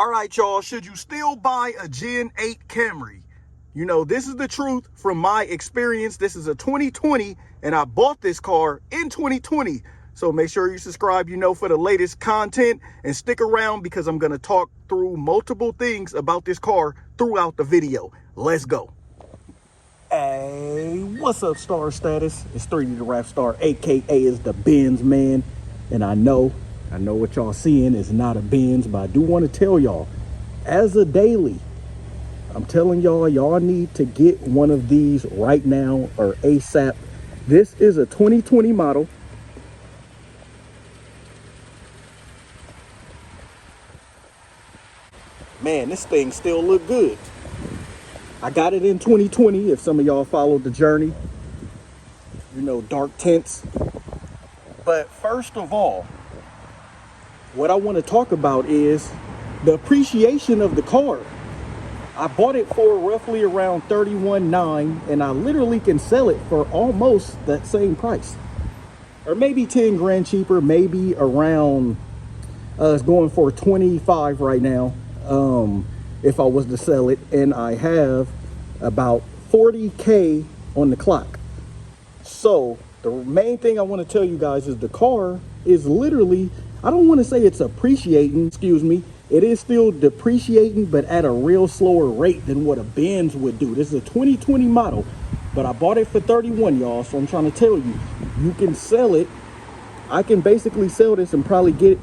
All right, y'all, should you still buy a Gen 8 Camry? You know, this is the truth from my experience. This is a 2020, and I bought this car in 2020. So make sure you subscribe, you know, for the latest content, and stick around because I'm going to talk through multiple things about this car throughout the video. Let's go. Hey, what's up, Star Status? It's 3D the Rap Star, aka is the Benz man. And I know what y'all seeing is not a Benz, but I do want to tell y'all, as a daily, I'm telling y'all need to get one of these right now or ASAP. This is a 2020 model. Man, this thing still look good. I got it in 2020, if some of y'all followed the journey. You know, dark tints. But first of all, what I want to talk about is the appreciation of the car. I bought it for roughly around $31,900, and I literally can sell it for almost that same price. Or maybe 10 grand cheaper, maybe around, it's going for 25 right now. If I was to sell it, and I have about 40K on the clock. So the main thing I want to tell you guys is the car is literally, I don't want to say it's appreciating, excuse me. It is still depreciating, but at a real slower rate than what a Benz would do. This is a 2020 model, but I bought it for 31, y'all. So I'm trying to tell you, you can sell it. I can basically sell this and probably get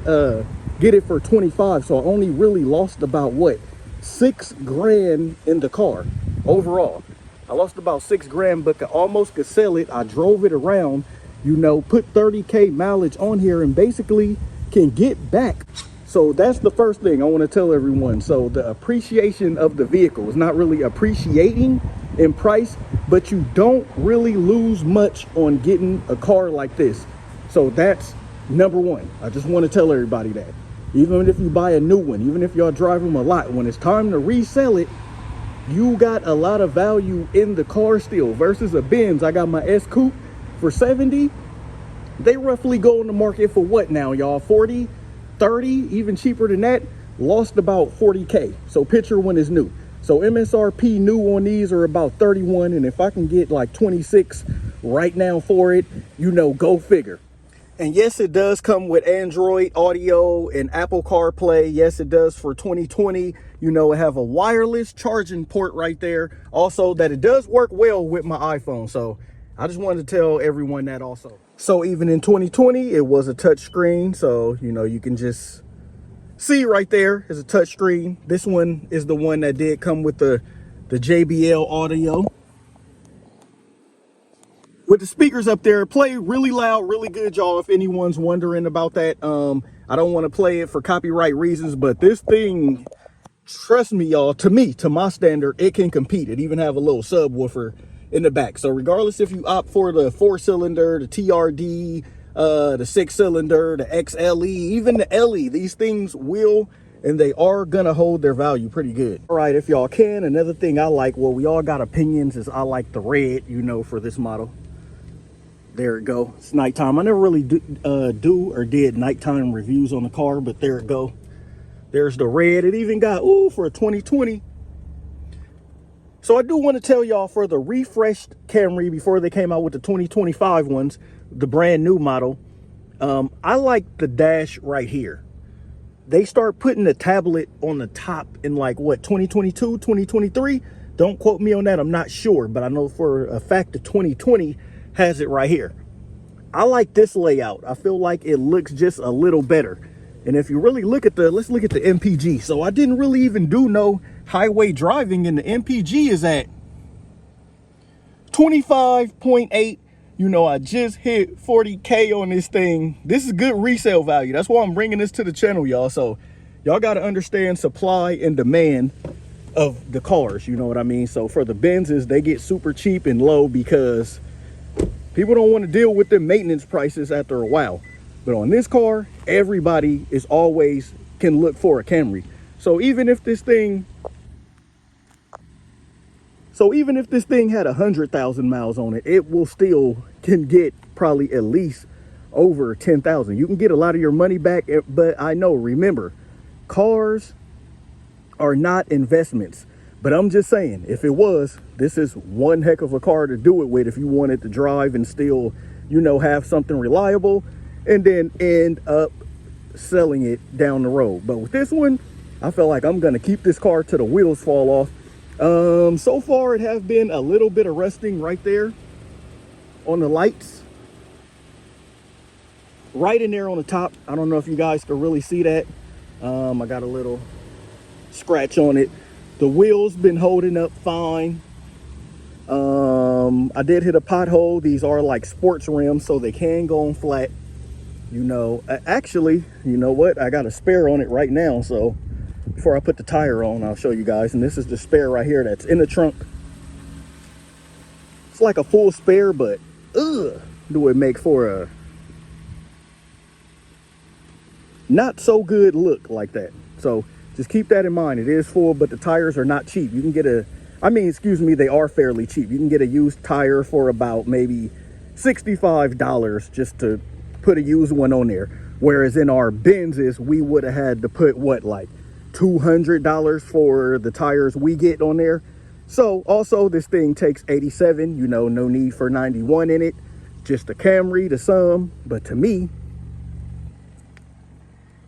it for 25. So I only really lost about what, 6 grand in the car overall. I lost about 6 grand, but almost could sell it. I drove it around, you know, put 30K mileage on here and basically can get back. So that's the first thing I want to tell everyone. So the appreciation of the vehicle is not really appreciating in price, but you don't really lose much on getting a car like this. So that's number one. I just want to tell everybody that. Even if you buy a new one, even if y'all drive them a lot, when it's time to resell it, you got a lot of value in the car still versus a Benz. I got my S Coupe for 70. They roughly go on the market for what now, y'all? 40, 30, even cheaper than that. Lost about 40K. So picture when it's new. So MSRP new on these are about 31, and if I can get like 26 right now for it, you know, go figure. And yes, it does come with Android Auto and Apple CarPlay. Yes, it does for 2020. You know, it have a wireless charging port right there. Also, that it does work well with my iPhone. So I just wanted to tell everyone that also. So even in 2020, it was a touch screen. So, you know, you can just see right there is a touch screen. This one is the one that did come with the JBL audio. With the speakers up there, play really loud, really good, y'all, if anyone's wondering about that. I don't want to play it for copyright reasons, but this thing, trust me, y'all, to my standard, it can compete. It even have a little subwoofer in the back. So regardless if you opt for the 4-cylinder, the TRD, the 6-cylinder, the XLE, even the LE, these things will, and they are gonna hold their value pretty good. All right, if y'all can, another thing I like, well, we all got opinions, is I like the red, you know, for this model. There it go. It's nighttime. I never really do or did nighttime reviews on the car, but there it go. There's the red. It even got, ooh, for a 2020. So I do want to tell y'all, for the refreshed Camry before they came out with the 2025 ones, the brand new model, I like the dash right here. They start putting the tablet on the top in like what, 2022, 2023? Don't quote me on that. I'm not sure, but I know for a fact that 2020 has it right here. I like this layout. I feel like it looks just a little better. And if you really look at let's look at the MPG. So I didn't really even do no highway driving, and the MPG is at 25.8. You know, I just hit 40K on this thing. This is good resale value. That's why I'm bringing this to the channel, y'all. So y'all got to understand supply and demand of the cars. You know what I mean? So for the Benzes, they get super cheap and low because people don't want to deal with the maintenance prices after a while. But on this car, everybody is always can look for a Camry. So even if this thing had 100,000 miles on it, it will still can get probably at least over 10,000. You can get a lot of your money back, but I know, remember, cars are not investments. But I'm just saying, if it was, this is one heck of a car to do it with if you wanted to drive and still, you know, have something reliable and then end up selling it down the road. But with this one, I feel like I'm going to keep this car till the wheels fall off. So far it has been a little bit of rusting right there on the lights. Right in there on the top. I don't know if you guys can really see that. I got a little scratch on it. The wheels been holding up fine. I did hit a pothole. These are like sports rims, so they can go on flat. You know, actually, you know what? I got a spare on it right now. So before I put the tire on, I'll show you guys. And this is the spare right here that's in the trunk. It's like a full spare, but do it make for a not so good look like that. So just keep that in mind. It is full, but the tires are not cheap. You can get excuse me, they are fairly cheap. You can get a used tire for about maybe $65 just to put a used one on there. Whereas in our Benzes, we would have had to put what, like $200 for the tires we get on there. So also this thing takes 87, you know, no need for 91 in it. Just a Camry to some, but to me,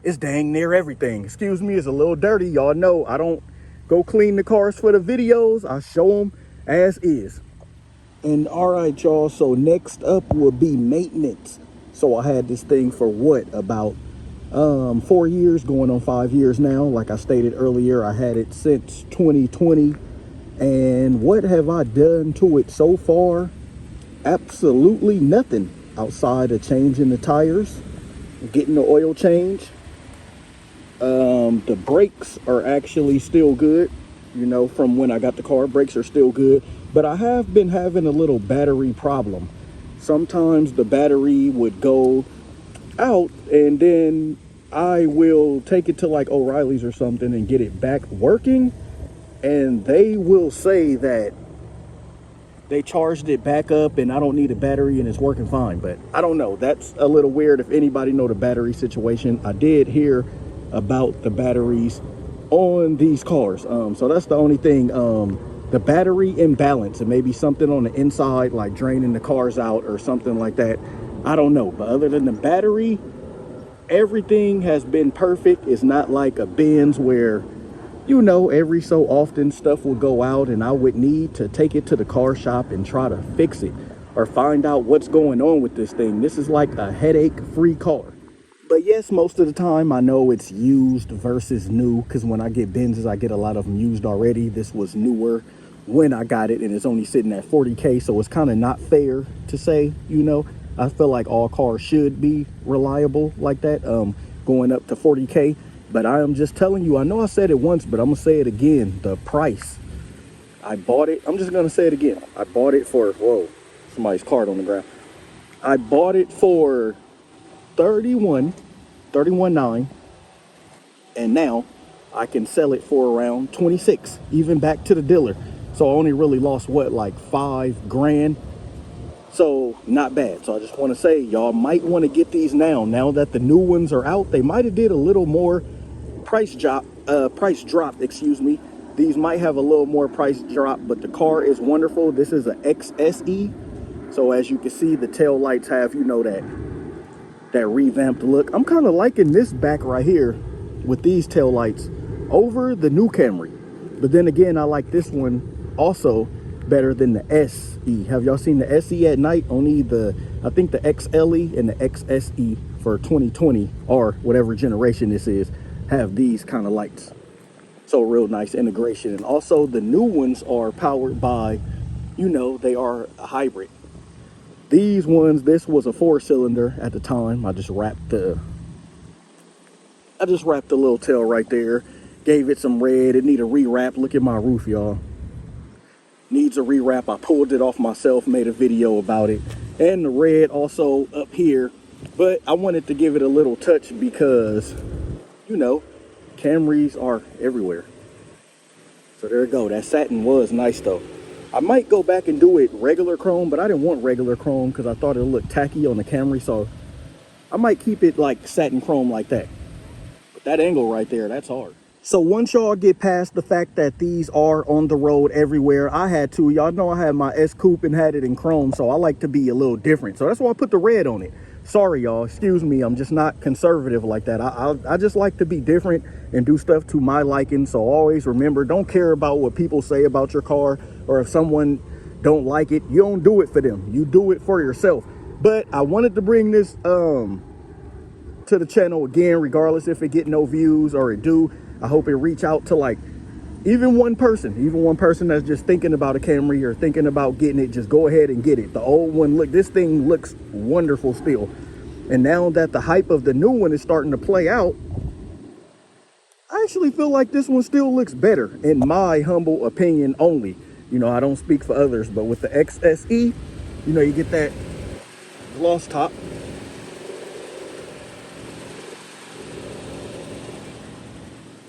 it's dang near everything. Excuse me, it's a little dirty. Y'all know I don't go clean the cars for the videos. I show them as is. And all right, y'all, so next up will be maintenance. So I had this thing for what, about 4 years, going on 5 years now. Like I stated earlier, I had it since 2020. And what have I done to it so far? Absolutely nothing outside of changing the tires, getting the oil change. The brakes are actually still good, you know, from when I got the car. Brakes are still good, but I have been having a little battery problem. Sometimes the battery would go out and then I will take it to like O'Reilly's or something and get it back working, and they will say that they charged it back up and I don't need a battery and it's working fine. But I don't know, that's a little weird. If anybody know the battery situation, I did hear about the batteries on these cars. So that's the only thing, the battery imbalance, and maybe something on the inside like draining the cars out or something like that. I don't know, but other than the battery, everything has been perfect. It's not like a Benz where, you know, every so often stuff will go out and I would need to take it to the car shop and try to fix it or find out what's going on with this thing. This is like a headache-free car. But yes, most of the time I know it's used versus new, because when I get Benzes, I get a lot of them used already. This was newer when I got it, and it's only sitting at 40K, so it's kind of not fair to say, you know. I feel like all cars should be reliable like that, going up to 40K. But I am just telling you, I know I said it once, but I'm going to say it again. The price. I bought it. I'm just going to say it again. I bought it for, whoa, somebody's card on the ground. I bought it for 31.9, and now I can sell it for around 26, even back to the dealer. So I only really lost what, like $5 grand. So not bad. So I just want to say, y'all might want to get these now that the new ones are out. They might have did a little more price drop, excuse me. These might have a little more price drop, but the car is wonderful. This is a XSE. So as you can see, the tail lights have, you know, that revamped look. I'm kind of liking this back right here with these tail lights over the new Camry. But then again, I like this one also better than the SE. Have y'all seen the SE at night? Only I think the XLE and the XSE for 2020 or whatever generation this is have these kind of lights. So real nice integration. And also the new ones are powered by, you know, they are a hybrid. These ones, this was a 4-cylinder at the time. I just wrapped the little tail right there, gave it some red. It need a rewrap. Look at my roof, y'all. Needs a rewrap. I pulled it off myself, made a video about it. And the red also up here. But I wanted to give it a little touch because, you know, Camrys are everywhere. So there you go. That satin was nice though. I might go back and do it regular chrome, but I didn't want regular chrome because I thought it looked tacky on the Camry. So I might keep it like satin chrome like that. But that angle right there, that's hard. So once y'all get past the fact that these are on the road everywhere, I had to, y'all know I had my S Coupe and had it in chrome, so I like to be a little different. So that's why I put the red on it. Sorry, y'all, excuse me, I'm just not conservative like that. I just like to be different and do stuff to my liking. So always remember, don't care about what people say about your car, or if someone don't like it, you don't do it for them, you do it for yourself. But I wanted to bring this to the channel again, regardless if it get no views or it do. I hope it reach out to like even one person that's just thinking about a Camry or thinking about getting it. Just go ahead and get it. The old one, look, this thing looks wonderful still. And now that the hype of the new one is starting to play out, I actually feel like this one still looks better, in my humble opinion only. You know, I don't speak for others, but with the XSE, you know, you get that gloss top.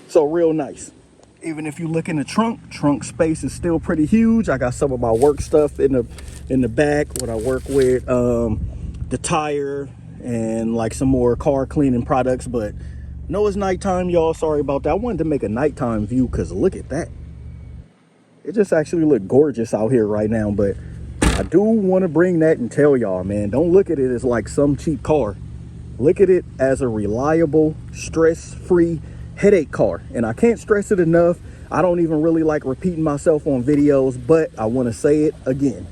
So real nice. Even if you look in the trunk space is still pretty huge. I got some of my work stuff in the back, what I work with, the tire and like some more car cleaning products. But no, it's nighttime, y'all. Sorry about that. I wanted to make a nighttime view because look at that. It just actually look gorgeous out here right now. But I do want to bring that and tell y'all, man, don't look at it as like some cheap car. Look at it as a reliable, stress-free headache car. And I can't stress it enough. I don't even really like repeating myself on videos, but I want to say it again.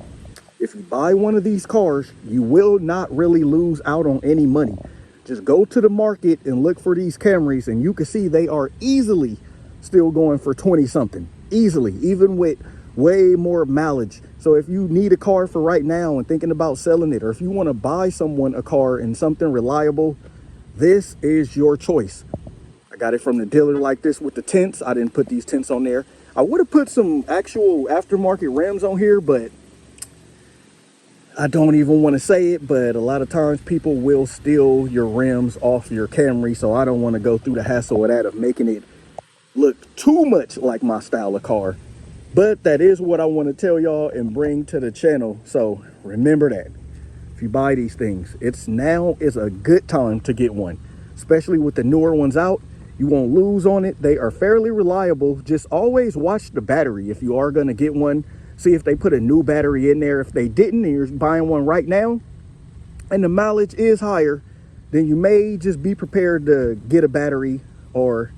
If you buy one of these cars, you will not really lose out on any money. Just go to the market and look for these Camrys, and you can see they are easily still going for 20 something, easily, even with way more mileage. So if you need a car for right now and thinking about selling it, or if you want to buy someone a car and something reliable, this is your choice. I got it from the dealer like this with the tents. I didn't put these tents on there. I would have put some actual aftermarket rims on here, but I don't even want to say it. But a lot of times people will steal your rims off your Camry, so I don't want to go through the hassle of that, of making it look too much like my style of car. But that is what I want to tell y'all and bring to the channel. So remember that if you buy these things, now is a good time to get one, especially with the newer ones out. You won't lose on it. They are fairly reliable. Just always watch the battery if you are going to get one. See if they put a new battery in there. If they didn't and you're buying one right now and the mileage is higher, then you may just be prepared to get a battery, or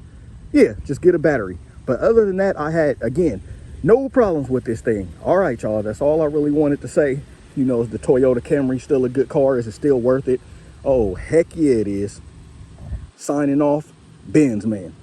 yeah, just get a battery. But other than that, I had, again, no problems with this thing. All right, y'all, that's all I really wanted to say. You know, is the Toyota Camry still a good car? Is it still worth it? Oh, heck yeah, it is. Signing off, Benz man.